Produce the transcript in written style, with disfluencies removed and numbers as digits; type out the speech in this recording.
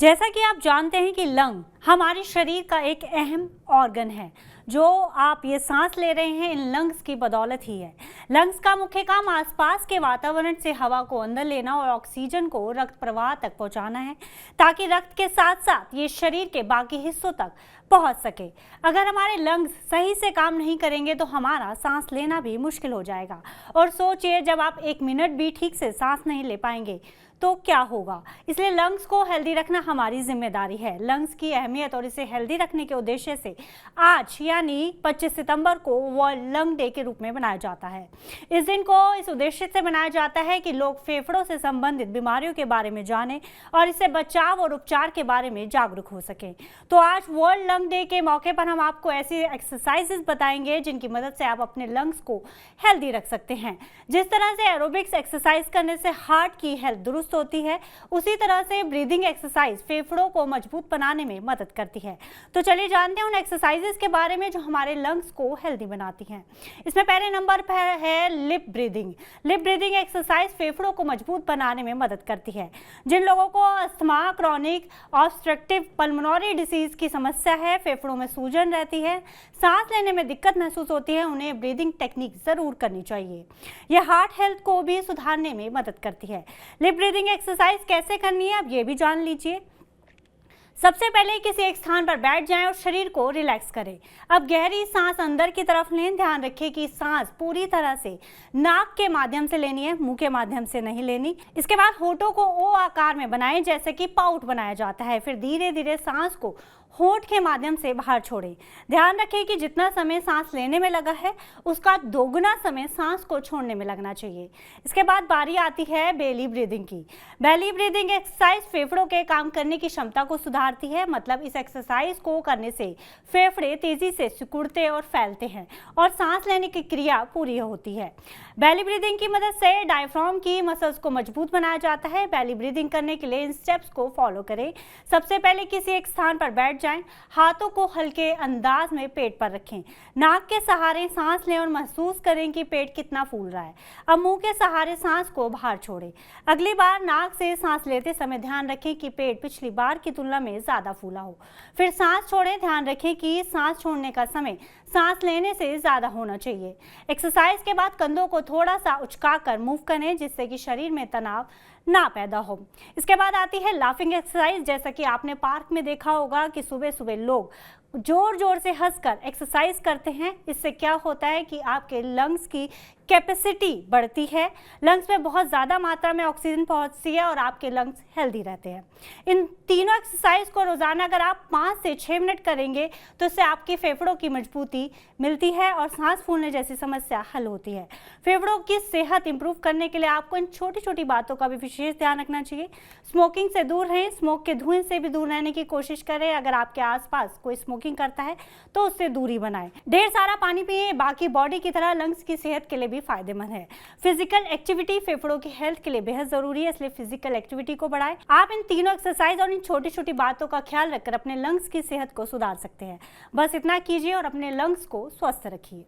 जैसा कि आप जानते हैं कि लंग हमारे शरीर का एक अहम ऑर्गन है। जो आप ये सांस ले रहे हैं इन लंग्स की बदौलत ही है। लंग्स का मुख्य काम आसपास के वातावरण से हवा को अंदर लेना और ऑक्सीजन को रक्त प्रवाह तक पहुंचाना है, ताकि रक्त के साथ साथ ये शरीर के बाकी हिस्सों तक पहुंच सके। अगर हमारे लंग्स सही से काम नहीं करेंगे तो हमारा सांस लेना भी मुश्किल हो जाएगा। और सोचिए, जब आप 1 मिनट भी ठीक से सांस नहीं ले पाएंगे तो क्या होगा। इसलिए लंग्स को हेल्दी रखना हमारी जिम्मेदारी है। लंग्स की अहमियत और इसे हेल्दी रखने के उद्देश्य से आज यानी 25 सितंबर को वर्ल्ड लंग डे के रूप में मनाया जाता है। इस दिन को इस उद्देश्य से मनाया जाता है कि लोग फेफड़ों से संबंधित बीमारियों के बारे में जानें और इससे बचाव और उपचार के बारे में जागरूक हो सकें। तो आज वर्ल्ड लंग डे के मौके पर हम आपको ऐसी एक्सरसाइजेस बताएंगे जिनकी मदद से आप अपने लंग्स को हेल्दी रख सकते हैं। जिस तरह से एरोबिक्स एक्सरसाइज करने से हार्ट की हेल्थ दुरुस्त होती है, उसी तरह से ब्रीदिंग एक्सरसाइज फेफड़ों को मजबूत बनाने में मदद करती है। तो चलिए जानते हैं उन एक्सरसाइजेस के बारे में जो हमारे लंग्स को हेल्दी बनाती हैं। इसमें पहले नंबर पर है lip breathing. Lip breathing exercise फेफड़ों को मजबूत बनाने में मदद करती है। जिन लोगों को asthma, chronic obstructive pulmonary disease की समस्या है, फेफड़ों में सूजन रहती है, सांस लेने में दिक्कत महसूस होती है, उन्हें ब्रीदिंग टेक्निक जरूर करनी चाहिए। यह हार्ट हेल्थ को भी सुधारने में मदद करती है। लिप ब्रीदिंग एक्सरसाइज कैसे करनी है, अब ये भी जान लीजिए। सबसे पहले किसी एक स्थान पर बैठ जाएं और शरीर को रिलैक्स करें। अब गहरी सांस अंदर की तरफ लें। ध्यान रखें कि सांस पूरी तरह से नाक के माध्यम से लेनी है, मुंह के माध्यम से नहीं लेनी। इसके बाद होठों को ओ आकार में बनाएं, जैसे कि पाउट बनाया जाता है। फिर धीरे धीरे सांस को होठ के माध्यम से बाहर छोड़ें। ध्यान रखें कि जितना समय सांस लेने में लगा है उसका दोगुना समय सांस को छोड़ने में लगना चाहिए। इसके बाद बारी आती है बेली ब्रीदिंग की। बेली ब्रीदिंग एक्सरसाइज फेफड़ों के काम करने की क्षमता को सुधारती है। मतलब इस एक्सरसाइज को करने से फेफड़े तेजी से सिकुड़ते और फैलते हैं और सांस लेने की क्रिया पूरी होती है। बेली ब्रीदिंग की मदद से डायफ्राम की मसल्स को मजबूत बनाया जाता है। बेली ब्रीदिंग करने के लिए इन स्टेप्स को फॉलो करें। सबसे पहले किसी एक स्थान पर बैठ जाएं। हाथों को हल्के अंदाज में पेट पर रखें। नाक के सहारे सांस लें और महसूस करें कि पेट कितना फूल रहा है। अब मुंह के सहारे सांस को बाहर छोड़ें। अगली बार नाक से सांस लेते समय ध्यान रखें कि पेट पिछली बार की तुलना में ज्यादा फूला हो। फिर सांस छोड़ें। ध्यान रखें कि सांस छोड़ने का समय सांस लेने से ज्यादा होना चाहिए। एक्सरसाइज के बाद कंधों को थोड़ा सा उचकाकर मूव करें, जिससे कि शरीर में तनाव ना पैदा हो। इसके बाद आती है लाफिंग एक्सरसाइज। जैसा कि आपने पार्क में देखा होगा कि सुबह सुबह लोग जोर जोर से हंसकर एक्सरसाइज करते हैं। इससे क्या होता है कि आपके लंग्स की कैपेसिटी बढ़ती है, लंग्स में बहुत ज़्यादा मात्रा में ऑक्सीजन पहुंचती है और आपके लंग्स हेल्दी रहते हैं। इन तीनों एक्सरसाइज को रोज़ाना अगर आप 5 से 6 मिनट करेंगे तो इससे आपके फेफड़ों की मजबूती मिलती है और सांस फूलने जैसी समस्या हल होती है। फेफड़ों की सेहत इंप्रूव करने के लिए आपको इन छोटी छोटी बातों का भी विशेष ध्यान रखना चाहिए। स्मोकिंग से दूर रहें, स्मोक के धुएं से भी दूर रहने की कोशिश करें। अगर आपके आसपास कोई स्मोकिंग करता है तो उससे दूरी बनाएं। ढेर सारा पानी पिए। बाकी बॉडी की तरह लंग्स की सेहत के लिए भी फायदेमंद है। फिजिकल एक्टिविटी फेफड़ों की हेल्थ के लिए बेहद जरूरी है, इसलिए फिजिकल एक्टिविटी को बढ़ाएं। आप इन तीनों एक्सरसाइज और इन छोटी छोटी बातों का ख्याल रखकर अपने लंग्स की सेहत को सुधार सकते हैं। बस इतना कीजिए और अपने लंग्स को स्वस्थ रखिए।